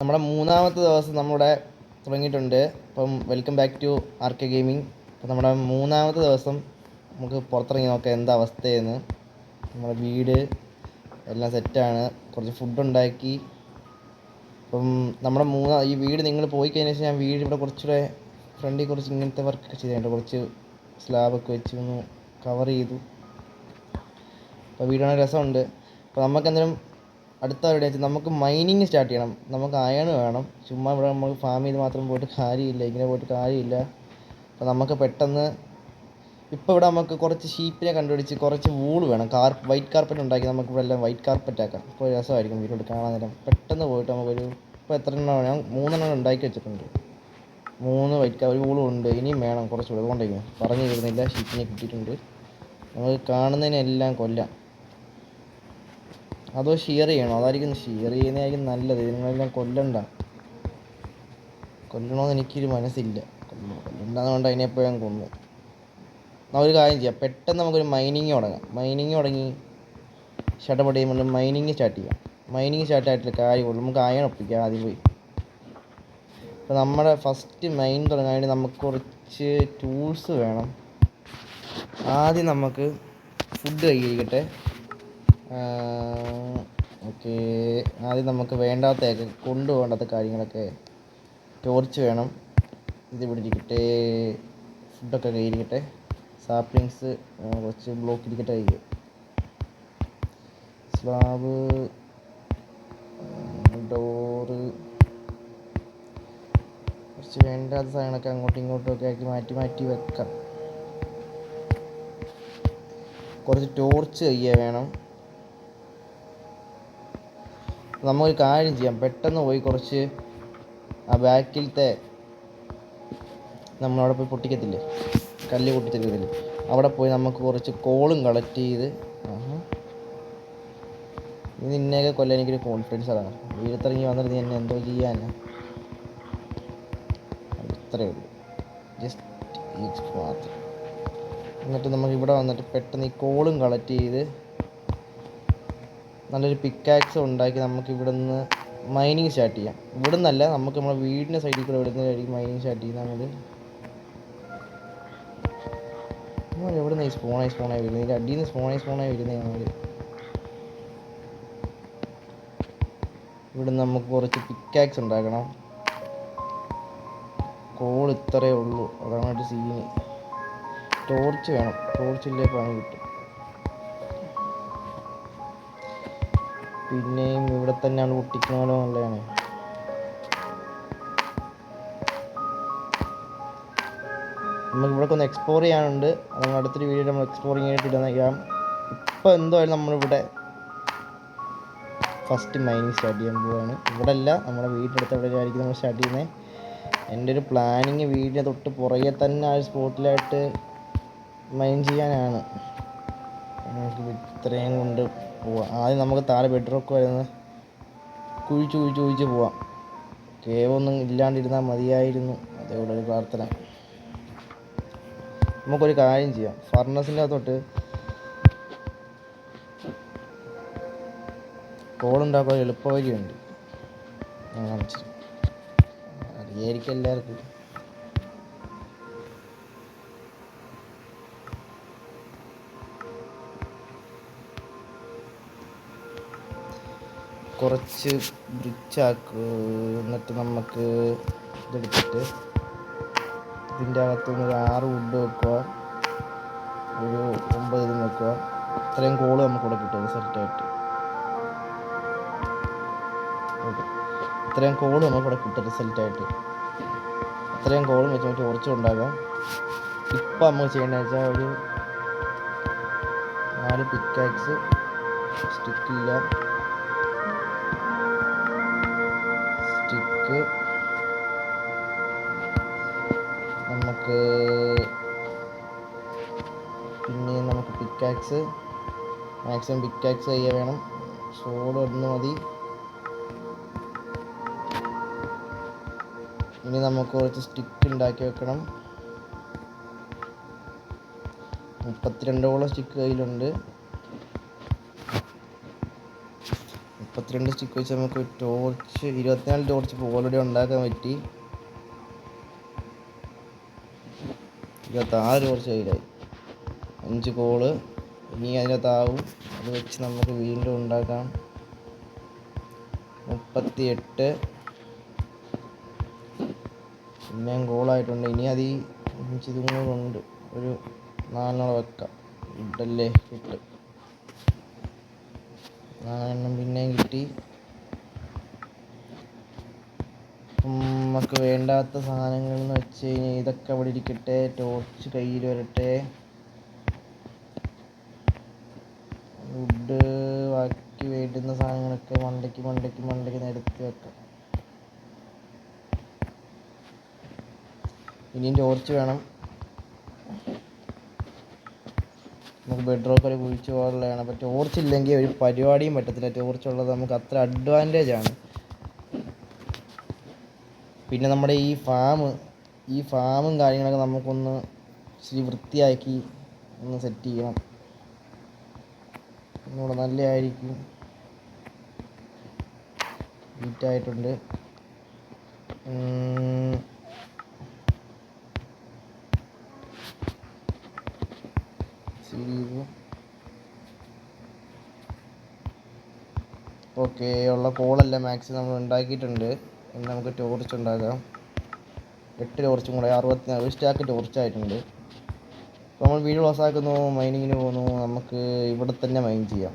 നമ്മുടെ മൂന്നാമത്തെ ദിവസം നമ്മുടെ തുടങ്ങിയിട്ടുണ്ട്. അപ്പം welcome back to R K gaming. അപ്പം നമ്മുടെ മൂന്നാമത്തെ ദിവസം നമുക്ക് പുറത്തിറങ്ങി നോക്കാം എന്താ അവസ്ഥയെന്ന്. നമ്മുടെ വീട് എല്ലാം സെറ്റാണ്, കുറച്ച് ഫുഡ് ഉണ്ടാക്കി. അപ്പം നമ്മുടെ ഈ വീട് നിങ്ങൾ പോയി കഴിഞ്ഞ ശേഷം ഞാൻ വീട് ഇവിടെ കുറച്ചുകൂടെ ഫ്രണ്ടിൽ കുറച്ച് ഇങ്ങനത്തെ വർക്കൊക്കെ ചെയ്തിട്ടുണ്ട്. കുറച്ച് സ്ലാബൊക്കെ വെച്ച് ഒന്ന് കവർ ചെയ്തു. അപ്പോൾ വീടാണ് രസമുണ്ട്. അപ്പോൾ നമുക്കെന്തെങ്കിലും അടുത്ത എവിടെ വെച്ചാൽ നമുക്ക് മൈനിങ് സ്റ്റാർട്ട് ചെയ്യണം. നമുക്ക് അയൺ വേണം. ചുമ്മാ ഇവിടെ നമുക്ക് ഫാം ചെയ്ത് മാത്രം പോയിട്ട് കാര്യമില്ല, ഇങ്ങനെ പോയിട്ട് കാര്യമില്ല. അപ്പോൾ നമുക്ക് പെട്ടെന്ന് ഇപ്പോൾ ഇവിടെ നമുക്ക് കുറച്ച് ഷീപ്പിനെ കണ്ടുപിടിച്ച് കുറച്ച് വൂള് വേണം. വൈറ്റ് കാർപ്പറ്റ് ഉണ്ടാക്കി നമുക്ക് ഇവിടെ എല്ലാം വൈറ്റ് കാർപ്പറ്റ് ആക്കാം. അപ്പോൾ രസമായിരിക്കും വീട്ടിലോട്ട് കാണാൻ നേരം. പെട്ടെന്ന് പോയിട്ട് നമുക്കൊരു ഇപ്പോൾ എത്ര എണ്ണമാണ്, ഞാൻ 3 ഉണ്ടാക്കി വെച്ചിട്ടുണ്ട്. 3 ഒരു വൂളും ഉണ്ട്. ഇനിയും വേണം കുറച്ചുകൂടെ. അതുകൊണ്ടേക്കും പറഞ്ഞു തരുന്നില്ല. ഷീപ്പിനെ കിട്ടിയിട്ടുണ്ട്. നമുക്ക് കാണുന്നതിനെല്ലാം കൊല്ലാം. അതോ ഷെയർ ചെയ്യണോ? അതായിരിക്കും ഷെയർ ചെയ്യുന്നതായിരിക്കും നല്ലത്. ഇതിനെല്ലാം കൊല്ലണമെന്ന് എനിക്കൊരു മനസ്സില്ല. കൊല്ലണ്ടെന്നുകൊണ്ട് അതിനെപ്പോൾ ഞാൻ കൊന്നു. നമുക്കൊരു കാര്യം ചെയ്യാം, പെട്ടെന്ന് നമുക്കൊരു മൈനിങ് തുടങ്ങി ഷട്ടപ്പെട്ട് ചെയ്യുമ്പോൾ മൈനിങ് സ്റ്റാർട്ട് ചെയ്യാം. മൈനിങ് സ്റ്റാർട്ടായിട്ടില്ല കാര്യമുള്ളൂ. നമുക്ക് അയൺ ഒപ്പിക്കാം ആദ്യം പോയി. അപ്പോൾ നമ്മുടെ ഫസ്റ്റ് മൈൻ തുടങ്ങാൻ വേണ്ടി നമുക്ക് കുറച്ച് ടൂൾസ് വേണം. ആദ്യം നമുക്ക് ഫുഡ് കഴിക്കട്ടെ. ഓക്കെ, ആദ്യം നമുക്ക് വേണ്ടാത്തൊക്കെ കൊണ്ടുപോകേണ്ടാത്ത കാര്യങ്ങളൊക്കെ. ടോർച്ച് വേണം. ഇത് ഇവിടെ ഇരിക്കട്ടെ. ഫുഡൊക്കെ കയ്യിരിക്കട്ടെ. സാപ്ലിങ്സ് കുറച്ച് ബ്ലോക്ക് ഇരിക്കട്ടെ. കഴിയും സ്ലാബ്, ഡോറ്, കുറച്ച് വേണ്ടാത്ത സാധനങ്ങളൊക്കെ അങ്ങോട്ടും ഇങ്ങോട്ടും ഒക്കെ ആക്കി മാറ്റി വെക്കാം. കുറച്ച് ടോർച്ച് വേണം. നമുക്കൊരു കാര്യം ചെയ്യാം, പെട്ടെന്ന് പോയി കുറച്ച് ആ ബാക്കിലത്തെ നമ്മളവിടെ പോയി പൊട്ടിക്കത്തില്ലേ, കല്ല് പൊട്ടിച്ചെടുക്കത്തില്ലേ, അവിടെ പോയി നമുക്ക് കുറച്ച് കോളും കളക്ട് ചെയ്ത് നിന്നെയൊക്കെ കൊല്ലാൻ എനിക്കൊരു കോൺഫിഡൻസ് അതാണ്. വീട്ടിറങ്ങി വന്നിട്ട് നീ എന്നെ എന്തോ ചെയ്യാനാ? ഇത്രയേ ഉള്ളൂ, ജസ്റ്റ് മാത്രം. എന്നിട്ട് നമുക്ക് ഇവിടെ വന്നിട്ട് പെട്ടെന്ന് ഈ കോളും കളക്ട് ചെയ്ത് നല്ലൊരു പിക്കാക്സ് ഉണ്ടാക്കി നമുക്ക് ഇവിടെ നിന്ന് മൈനിങ് സ്റ്റാർട്ട് ചെയ്യാം. ഇവിടെ നിന്നല്ല, നമുക്ക് നമ്മുടെ വീടിൻ്റെ സൈഡിൽ കൂടെ ഇവിടെ നിന്നായിരിക്കും മൈനിങ് സ്റ്റാർട്ട് ചെയ്യുന്നത്. നമ്മൾ എവിടെ നിന്ന് സ്പോണായി വരുന്നത്? ഇതിൻ്റെ അടിയിൽ നിന്ന് സ്പോണായി വരുന്നത്. നമ്മൾ ഇവിടെ നമുക്ക് കുറച്ച് പിക്കാക്സ് ഉണ്ടാക്കണം. കോൾ ഇത്രയേ ഉള്ളൂ, അതാണ് ഒരു സീന്. ടോർച്ച് വേണം, ടോർച്ചില്ലേ പണി കിട്ടും. പിന്നെയും ഇവിടെ തന്നെയാണ് പൊട്ടിക്കണമല്ലോ എന്നുള്ളതാണ്. നമുക്ക് ഇവിടെ ഒന്ന് എക്സ്പ്ലോർ ചെയ്യാനുണ്ട്. നമ്മൾ അടുത്തൊരു വീഡിയോ നമ്മൾ എക്സ്പ്ലോറിങ് ആയിട്ട് ഇടാം. ഇപ്പോൾ എന്തായാലും നമ്മളിവിടെ ഫസ്റ്റ് മൈനിങ് സ്റ്റാർട്ട് ചെയ്യാൻ പോവുകയാണ്. ഇവിടെ അല്ല, നമ്മുടെ വീടിനടുത്ത് എവിടെയായിരിക്കും നമ്മൾ സ്റ്റാർട്ട് ചെയ്യുന്നത്. എൻ്റെ ഒരു പ്ലാനിങ് വീടിന് തൊട്ട് പുറകെ തന്നെ ആ ഒരു സ്പോട്ടിലായിട്ട് മൈൻ ചെയ്യാനാണ്. നമുക്ക് ഇത്രയും കൊണ്ട് പോവാം. ആദ്യം നമുക്ക് താഴെ ബെഡ്റോക്ക് വരുന്നത് കുഴിച്ച് പോവാം. കേവൊന്നും ഇല്ലാണ്ടിരുന്നാൽ മതിയായിരുന്നു, അതേപോലെ ഒരു പ്രാർത്ഥന. നമുക്കൊരു കാര്യം ചെയ്യാം, ഫർണസിൻ്റെ അകത്തോട്ട് കോളുണ്ടാക്കാൻ എളുപ്പവഴിയുണ്ട്. അറിയായിരിക്കും എല്ലാവർക്കും. കുറച്ച് ബ്രിച്ചാക്ക്. എന്നിട്ട് നമുക്ക് ഇതെടുത്തിട്ട് ഇതിൻ്റെ അകത്തുനിന്ന് ഒരു 6 വുഡ് വെക്കുക, ഒരു 9 ഇതും വെക്കുക. ഇത്രയും കോള് നമുക്കിവിടെ കിട്ടും റിസൾട്ടായിട്ട്. ഇത്രയും കോള് നമുക്കിവിടെ കിട്ടും റിസൾട്ടായിട്ട്. ഇത്രയും കോളും വെച്ച് നമുക്ക് കുറച്ചും ഉണ്ടാകാം. ഇപ്പം നമുക്ക് ചെയ്യേണ്ടതെന്ന് വെച്ചാൽ ഒരു 4 പിക്കാക്സ്, സ്റ്റിക്കില്ല, സ്റ്റിക്ക് നമുക്ക്, പിന്നെ നമുക്ക് പിക്കാക്സ്, മാക്സിമം പിക്കാക്സ് ചെയ്യാൻ വേണം. സോഡ് 1 മതി. ഇനി നമുക്ക് കുറച്ച് സ്റ്റിക്ക് ഉണ്ടാക്കി വെക്കണം. 32ഓളം സ്റ്റിക്ക് കയ്യിലുണ്ട്. 22 സ്റ്റിക്ക് വെച്ച് നമുക്ക് ടോർച്ച് 24 ടോർച്ച് ഇപ്പോൾ ഓൾറെഡി ഉണ്ടാക്കാൻ പറ്റി. 26 ടോർച്ച് കയ്യിലായി. 5 കോള് ഇനി അതിനകത്താവും. അത് വെച്ച് നമുക്ക് വീണ്ടും ഉണ്ടാക്കാം. 38 പിന്നെയും കോളായിട്ടുണ്ട്. ഇനി അത് ഈ 5 ഇതും കൂടെ ഉണ്ട്. ഒരു 4 വെക്കാം. ഇട്ടല്ലേ ഇട്ട് 4 പിന്നെയും കിട്ടി. നമുക്ക് വേണ്ടാത്ത സാധനങ്ങൾ എന്ന് വെച്ച് കഴിഞ്ഞാൽ ഇതൊക്കെ അവിടെ ഇരിക്കട്ടെ. ടോർച്ച് കയ്യിൽ വരട്ടെ. വുഡ് ബാക്കി വേണ്ടുന്ന സാധനങ്ങളൊക്കെ മണ്ടയ്ക്ക് നിരത്തി വെക്കാം. ഇനിയും ടോർച്ച് വേണം. നമുക്ക് ബെഡ്റോക്ക് വരെ കുഴിച്ച് പോകാനുള്ളതാണ്. അപ്പോൾ ടോർച്ച് ഇല്ലെങ്കിൽ ഒരു പരിപാടിയും പറ്റത്തില്ല. ടോർച്ച് ഉള്ളത് നമുക്ക് അത്ര അഡ്വാൻറ്റേജ് ആണ്. പിന്നെ നമ്മുടെ ഈ ഫാമും കാര്യങ്ങളൊക്കെ നമുക്കൊന്ന് ഇച്ചിരി വൃത്തിയാക്കി ഒന്ന് സെറ്റ് ചെയ്യണം. ഒന്നുകൂടെ നല്ലതായിരിക്കും. നീറ്റായിട്ടുണ്ട്. ഓക്കെ, ഉള്ള കോളെല്ലാം മാക്സിമം നമ്മൾ ഉണ്ടാക്കിയിട്ടുണ്ട്. ഇനി നമുക്ക് ടോർച്ച് ഉണ്ടാക്കാം. 8 ടോർച്ചും കൂടെ 64 സ്റ്റാക്ക് ടോർച്ചായിട്ടുണ്ട്. അപ്പോൾ നമ്മൾ വീഡിയോ ക്ലോസ് ആക്കുന്നു. മൈനിങ്ങിന് പോകുന്നു. നമുക്ക് ഇവിടെ തന്നെ മൈൻ ചെയ്യാം.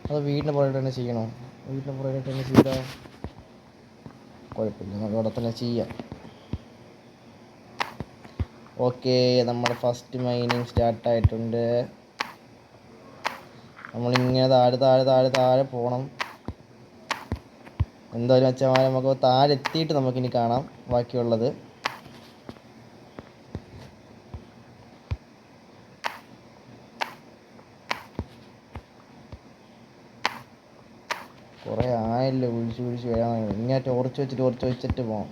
അത് വീടിൻ്റെ പുറകിൽ തന്നെ ചെയ്യണോ? വീടിൻ്റെ പുറകിൽ തന്നെ ചെയ്താൽ കുഴപ്പമില്ല. നമുക്ക് അവിടെ തന്നെ ചെയ്യാം. ഓക്കെ, നമ്മുടെ ഫസ്റ്റ് മൈനിങ് സ്റ്റാർട്ടായിട്ടുണ്ട്. നമ്മളിങ്ങനെ താഴെ പോകണം. എന്തായാലും വെച്ചാൽ നമുക്ക് താഴെ എത്തിയിട്ട് നമുക്കിനി കാണാം ബാക്കിയുള്ളത്. കുറേ ആയല്ലോ കുഴിച്ച് വരാൻ. ഇങ്ങനെ ടോർച്ച് വെച്ചിട്ട് പോകാം.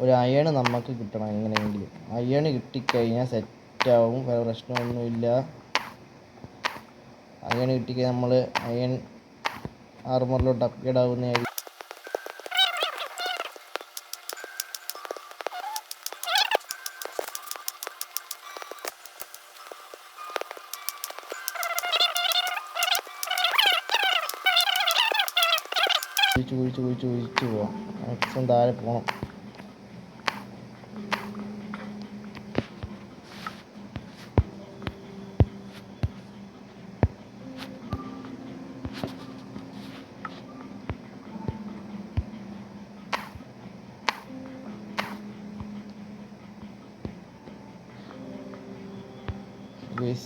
ഒരു അയൺ നമുക്ക് കിട്ടണം എങ്ങനെയെങ്കിലും. അയൺ കിട്ടിക്കഴിഞ്ഞാൽ സെറ്റാവും. വേറെ പ്രശ്നമൊന്നുമില്ല. അയൺ കിട്ടിക്കഴിഞ്ഞാൽ നമ്മൾ അയൺ ആർമറിലോട്ട് അപ്ഗ്രേഡ് ആവുന്നതായിരിക്കും. കുഴിച്ച് പോവാം. മാക്സിമം താഴെ പോകണം.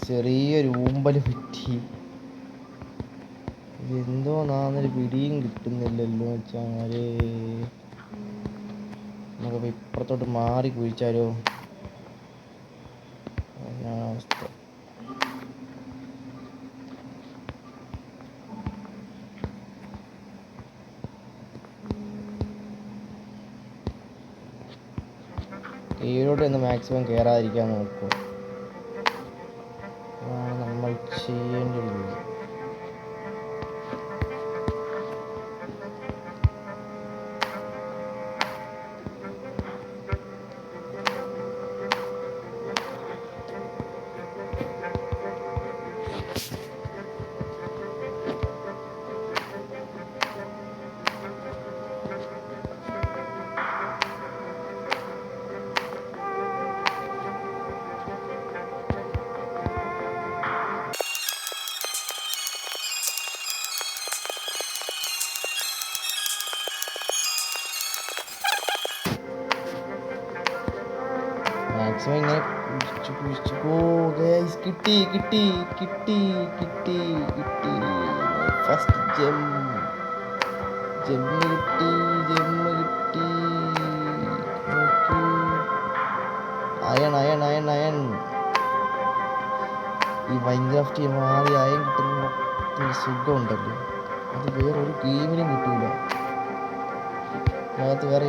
ചെറിയൊരു ഊമ്പൽ പറ്റി. എന്തോ നാന്നൊരു പിടിയും കിട്ടുന്നില്ലല്ലോ വെച്ചാൽ. നമുക്കപ്പോൾ ഇപ്പുറത്തോട്ട് മാറി കുഴിച്ചാലോ? അവസ്ഥ. കീഴോട്ട് ഒന്ന് മാക്സിമം കയറാതിരിക്കാൻ നോക്കും. നമ്മൾ ചെയ്യേണ്ട ഒരു ജോലി. മാക്സിമം ഇങ്ങനെ കുഴിച്ചു ഗൈസ്. കിട്ടി. ഫസ്റ്റ് ജെമ്മ് കിട്ടി. അയൺ. ഈ മൈൻക്രാഫ്റ്റ് മാറി അയൺ കിട്ടുന്ന സുഖമുണ്ടല്ലോ, അത് വേറൊരു ഗെയിമിനും കിട്ടൂല. അതിനകത്ത് വേറെ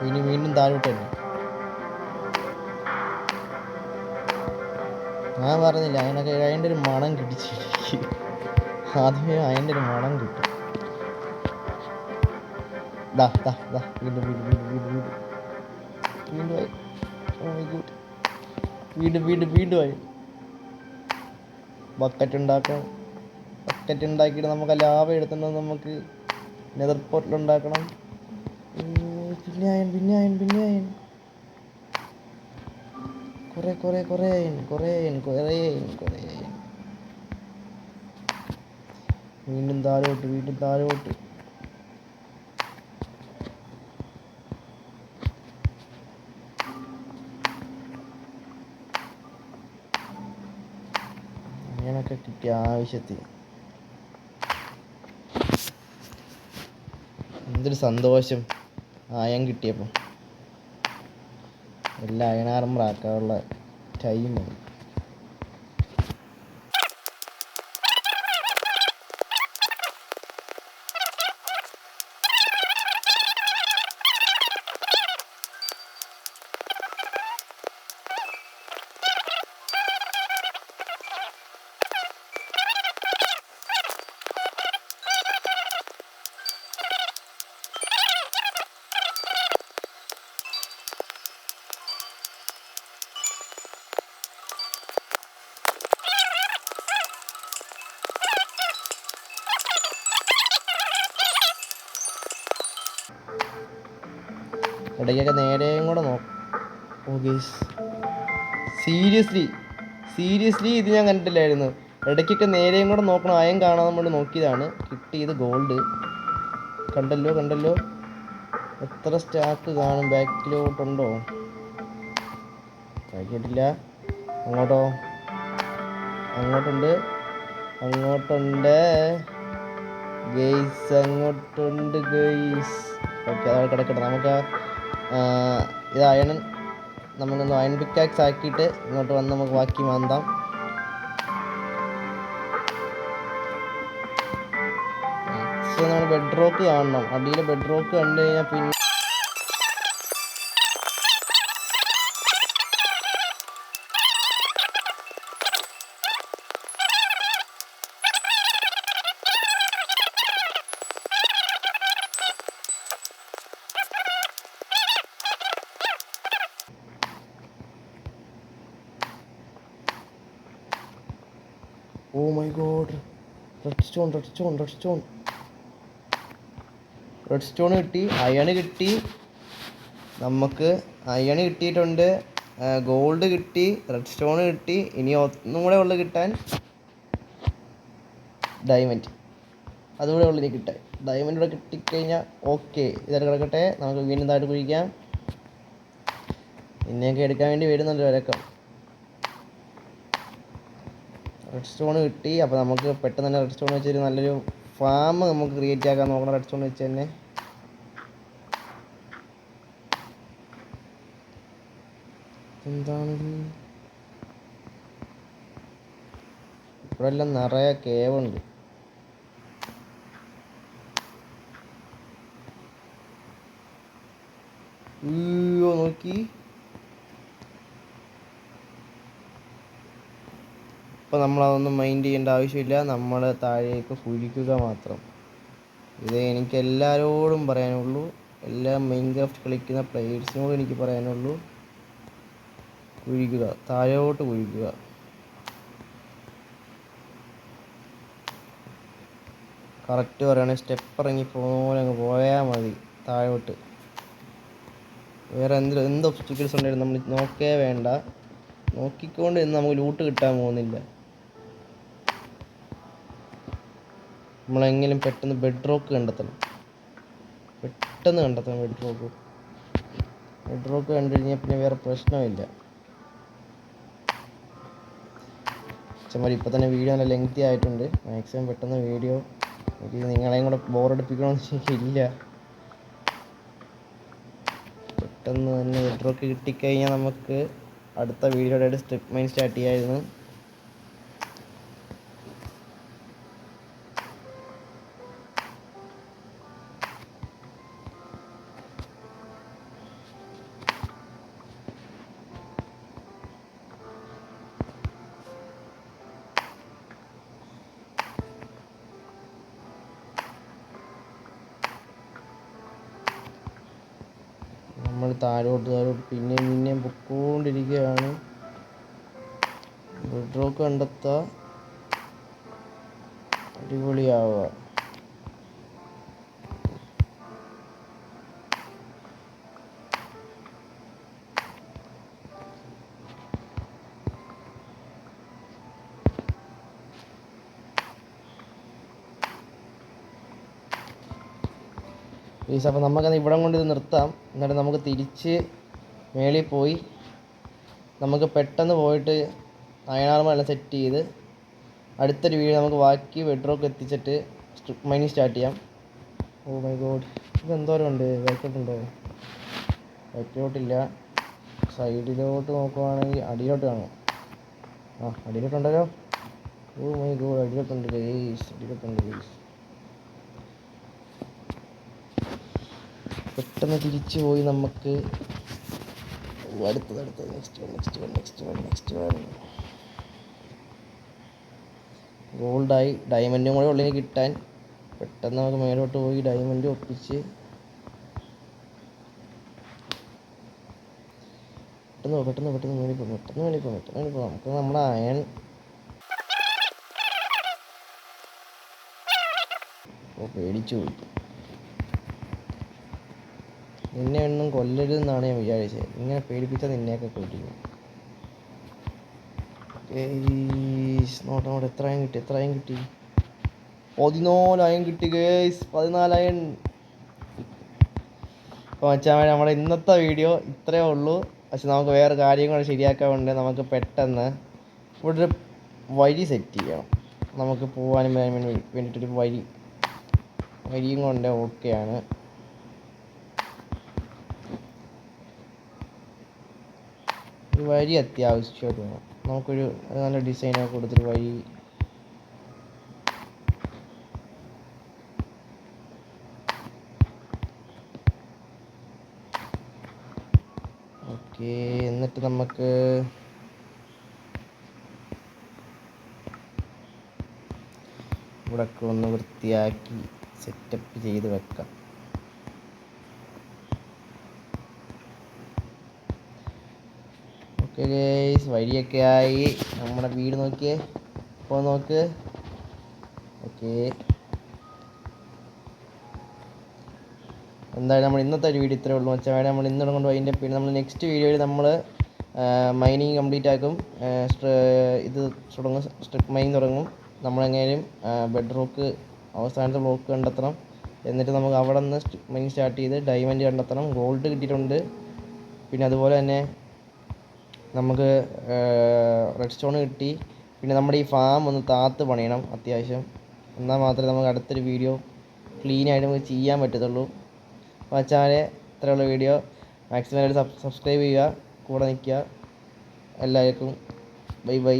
ഇനി വീണ്ടും താഴോട്ട് തന്നെ. ഞാൻ പറഞ്ഞില്ല അതിനൊക്കെ അതിൻ്റെ ഒരു മണം കിട്ടിച്ച് ആദ്യമേ അതിൻ്റെ ഒരു മണം കിട്ടും. ദാ ദാ ദാ വീണ്ടും വീണ്ടും വീണ്ടും വീണ്ടും വീണ്ടും വീണ്ടും ആയി. ഓ മൈ ഗോഡ്, വീണ്ടും വീണ്ടും വീണ്ടും ആയി. ബക്കറ്റ് ഉണ്ടാക്കണം. ബക്കറ്റ് ഉണ്ടാക്കിയിട്ട് നമുക്ക് ലാഭ എടുത്തുകൊണ്ട് നമുക്ക് നെതർ പോർട്ടൽ ഉണ്ടാക്കണം. പിന്നെ അയൺ പിന്നെ അയൺ പിന്നെ അയൺ കുറേ കുറേ കുറേ അയൺ കുറേ അയൺ കുറേ അയൺ കുറേ അയൺ. വീണ്ടും താഴോട്ട് വീണ്ടും താഴോട്ട്. അങ്ങനൊക്കെ കിട്ടിയ ആവശ്യത്തിന് എന്തൊരു സന്തോഷം അയൺ കിട്ടിയപ്പോൾ. എല്ലാം അയൺ ആർമർ ആക്കാനുള്ള ടൈമാണ്. ഇടയ്ക്കൊക്കെ നേരെയും കൂടെ നോക്കും. ഓ ഗയ്സ്, സീരിയസ്ലി ഇത് ഞാൻ കണ്ടിട്ടില്ലായിരുന്നു. ഇടയ്ക്കൊക്കെ നേരെയും കൂടെ നോക്കണം. അയം കാണാൻ നമ്മൾ നോക്കിയതാണ്. കിട്ടിയത് ഗോൾഡ്. കണ്ടല്ലോ. എത്ര സ്റ്റാക്ക് കാണും? ബാക്കിലോട്ടുണ്ടോ? ആക്കിയിട്ടില്ല. അങ്ങോട്ടുണ്ട് ഗെയ്സ്, അങ്ങോട്ടുണ്ട് ഗെയ്സ്. ഓക്കെ, അത് കിടക്കട്ടെ. നമുക്ക് ഇത് അയൺ നമുക്കൊന്ന് അയൺ പിക്കാക്സ് ആക്കിയിട്ട് ഇങ്ങോട്ട് വന്ന് നമുക്ക് ബാക്കി മാന്താം. നമ്മൾ ബെഡ് റോക്ക് കാണണം. അടിയിൽ ബെഡ് റോക്ക് കണ്ടു കഴിഞ്ഞാൽ പിന്നെ oh my God, redstone കിട്ടി. അയൺ കിട്ടി. നമുക്ക് അയൺ കിട്ടിയിട്ടുണ്ട്, ഗോൾഡ് കിട്ടി, റെഡ് സ്റ്റോൺ കിട്ടി. ഇനി ഒന്നും കൂടെ ഉള്ളു കിട്ടാൻ, ഡയമണ്ട്. അതുകൂടെ ഉള്ളു ഇനി കിട്ടാൻ. ഡയമണ്ട് കൂടെ കിട്ടിക്കഴിഞ്ഞാൽ ഓക്കെ. ഇതായിട്ട് കിടക്കട്ടെ. നമുക്ക് വീണ്ടും താഴോട്ട് കുഴിക്കാം. ഇന്നെയൊക്കെ എടുക്കാൻ വേണ്ടി വരുന്നുണ്ട് വരക്കം. റെഡ് സ്റ്റോൺ കിട്ടി. അപ്പോൾ നമുക്ക് പെട്ടെന്ന് തന്നെ റെഡ് സ്റ്റോൺ വെച്ചൊരു നല്ലൊരു ഫാം നമുക്ക് ക്രിയേറ്റ് ആക്കാൻ നോക്കണം. റെഡ് സ്റ്റോൺ വെച്ച് തന്നെ. എന്താണിത്? ഇവിടെ എല്ലാം നിറയെ കേവുണ്ട്. അയ്യോ, നോക്കി. അപ്പോൾ നമ്മളതൊന്നും മൈൻഡ് ചെയ്യേണ്ട ആവശ്യമില്ല. നമ്മൾ താഴേക്ക് കുഴിക്കുക മാത്രം. ഇത് എനിക്ക് എല്ലാവരോടും പറയാനുള്ളൂ. എല്ലാ മൈൻക്രാഫ്റ്റ് കളിക്കുന്ന പ്ലേയേഴ്സിനോടും എനിക്ക് പറയാനുള്ളൂ, കുഴിക്കുക, താഴോട്ട് കുഴിക്കുക. കറക്റ്റ് പറയുകയാണെങ്കിൽ സ്റ്റെപ്പ് ഇറങ്ങി പോലെ അങ്ങ് പോയാൽ മതി താഴോട്ട്. വേറെ എന്ത് ഒബ്സ്റ്റിക്കിൾസ് ഉണ്ടായിരുന്നു നമ്മൾ നോക്കേ വേണ്ട. നോക്കിക്കൊണ്ട് ഇന്ന് നമുക്ക് ലൂട്ട് കിട്ടാൻ പോകുന്നില്ല. നമ്മളെങ്കിലും പെട്ടെന്ന് ബെഡ് റോക്ക് കണ്ടെത്തണം. ബെഡ് റോക്ക് കണ്ടു കഴിഞ്ഞാൽ പിന്നെ വേറെ പ്രശ്നമില്ല. ചുമ്മാ ഇപ്പം തന്നെ വീഡിയോ നല്ല ലെങ്തി ആയിട്ടുണ്ട്. മാക്സിമം പെട്ടെന്ന് വീഡിയോ, എനിക്ക് നിങ്ങളെയും കൂടെ ബോറടിപ്പിക്കണമെന്ന് ഇല്ല. പെട്ടെന്ന് തന്നെ ബെഡ് റോക്ക് കിട്ടിക്കഴിഞ്ഞാൽ നമുക്ക് അടുത്ത വീഡിയോയുടെ സ്ട്രിപ്പ് മൈൻ സ്റ്റാർട്ട് ചെയ്യാമായിരുന്നു. താഴോട്ട് പിന്നെയും പൊക്കോണ്ടിരിക്കുകയാണ്. ബെഡ് റോക്ക് കണ്ടെത്തുക, അടിപൊളിയാവുക. പ്ലീസ്, അപ്പോൾ നമുക്കത് ഇവിടം കൊണ്ട് ഇത് നിർത്താം. എന്നിട്ട് നമുക്ക് തിരിച്ച് മേളിൽ പോയി നമുക്ക് പെട്ടെന്ന് പോയിട്ട് അയണാർമെല്ലാം സെറ്റ് ചെയ്ത് അടുത്തൊരു വീഡിയോ നമുക്ക് ബാക്കി ബെഡ്റോക്ക് എത്തിച്ചിട്ട് സ്ട്രിപ്പ് മൈനിങ് സ്റ്റാർട്ട് ചെയ്യാം. ഓ മൈ ഗോഡ്, ഇത് എന്തോരം ഉണ്ട്? ബാക്കോട്ടുണ്ടോ? ബാക്കോട്ടില്ല. സൈഡിലോട്ട് നോക്കുവാണെങ്കിൽ അടിയിലോട്ട് കാണാം. അടിയിലോട്ടുണ്ടല്ലോ. ഓ മൈ ഗോഡ്, അടിയിലോട്ടുണ്ട് ഗൈസ്. പെട്ടെന്ന് തിരിച്ചു പോയി നമുക്ക് അടുത്തത് നെക്സ്റ്റ് വൺ ഗോൾഡായി. ഡയമണ്ടും കൂടെ ഉള്ളിൽ കിട്ടാൻ പെട്ടെന്ന് നമുക്ക് മേലോട്ട് പോയി ഡയമണ്ട് ഒപ്പിച്ച് പെട്ടെന്ന് മേളിൽ പോകാം. നമുക്ക് നമ്മുടെ അയൺ പേടിച്ചു പോയി. നിന്നെ ഒന്നും കൊല്ലരുതെന്നാണ് ഞാൻ വിചാരിച്ചത്. ഇങ്ങനെ പേടിപ്പിച്ചാൽ നിന്നെയൊക്കെ കൊല്ലിക്കും. നോട്ടം എത്രയും കിട്ടി 14 അയൺ കിട്ടി ഗേസ്. 14 അയൺ. അപ്പോൾ മച്ചാൻ, നമ്മുടെ ഇന്നത്തെ വീഡിയോ ഇത്രയേ ഉള്ളൂ. പക്ഷെ നമുക്ക് വേറെ കാര്യങ്ങൾ ശരിയാക്കാൻ വേണ്ടി നമുക്ക് പെട്ടെന്ന് ഇവിടെ ഒരു വഴി സെറ്റ് ചെയ്യണം. നമുക്ക് പോകാനും വേണ്ടിയിട്ടൊരു വഴിയും കൊണ്ട് ഓക്കെയാണ്. ഒരു വഴി അത്യാവശ്യമായിട്ട് വേണം. നമുക്കൊരു നല്ല ഡിസൈനൊക്കെ കൊടുത്തൊരു വഴി. ഓക്കെ, എന്നിട്ട് നമുക്ക് ഇവിടെയൊക്കെ ഒന്ന് വൃത്തിയാക്കി സെറ്റപ്പ് ചെയ്ത് വെക്കാം. ഓക്കെ ഗൈസ്, വഴിയൊക്കെ ആയി. നമ്മുടെ വീട് നോക്കിയേ, ഇപ്പോൾ നോക്ക്. ഓക്കെ, എന്തായാലും നമ്മൾ ഇന്നത്തെ ഒരു വീഡിയോ ഇത്രയേ ഉള്ളൂ വെച്ചാൽ നമ്മൾ ഇന്നോടെ കൊണ്ട് അതിൻ്റെ പിന്നെ നമ്മൾ നെക്സ്റ്റ് വീഡിയോയിൽ നമ്മൾ മൈനിങ് കംപ്ലീറ്റ് ആക്കും. ഇത് തുടങ്ങും, സ്ട്രിപ്പ് മൈനിങ് തുടങ്ങും. നമ്മളെങ്ങനെയും ബെഡ് റോക്ക് അവസാനത്തെ ബ്ലോക്ക് കണ്ടെത്തണം. എന്നിട്ട് നമുക്ക് അവിടെ നിന്ന് സ്ട്രിപ്പ് മൈനിങ് സ്റ്റാർട്ട് ചെയ്ത് ഡയമണ്ട് കണ്ടെത്തണം. ഗോൾഡ് കിട്ടിയിട്ടുണ്ട്. പിന്നെ അതുപോലെ തന്നെ നമുക്ക് റെഡ് സ്റ്റോൺ കിട്ടി. പിന്നെ നമ്മുടെ ഈ ഫാം ഒന്ന് താത്ത് പണിയണം അത്യാവശ്യം. എന്നാൽ മാത്രമേ നമുക്ക് അടുത്തൊരു വീഡിയോ ക്ലീനായിട്ട് നമുക്ക് ചെയ്യാൻ പറ്റത്തുള്ളൂ. അപ്പോൾ മച്ചാനെ, ഇത്രയുള്ള വീഡിയോ മാക്സിമം സബ്സ്ക്രൈബ് ചെയ്യുക, കൂടെ നിൽക്കുക. എല്ലാവർക്കും ബൈ.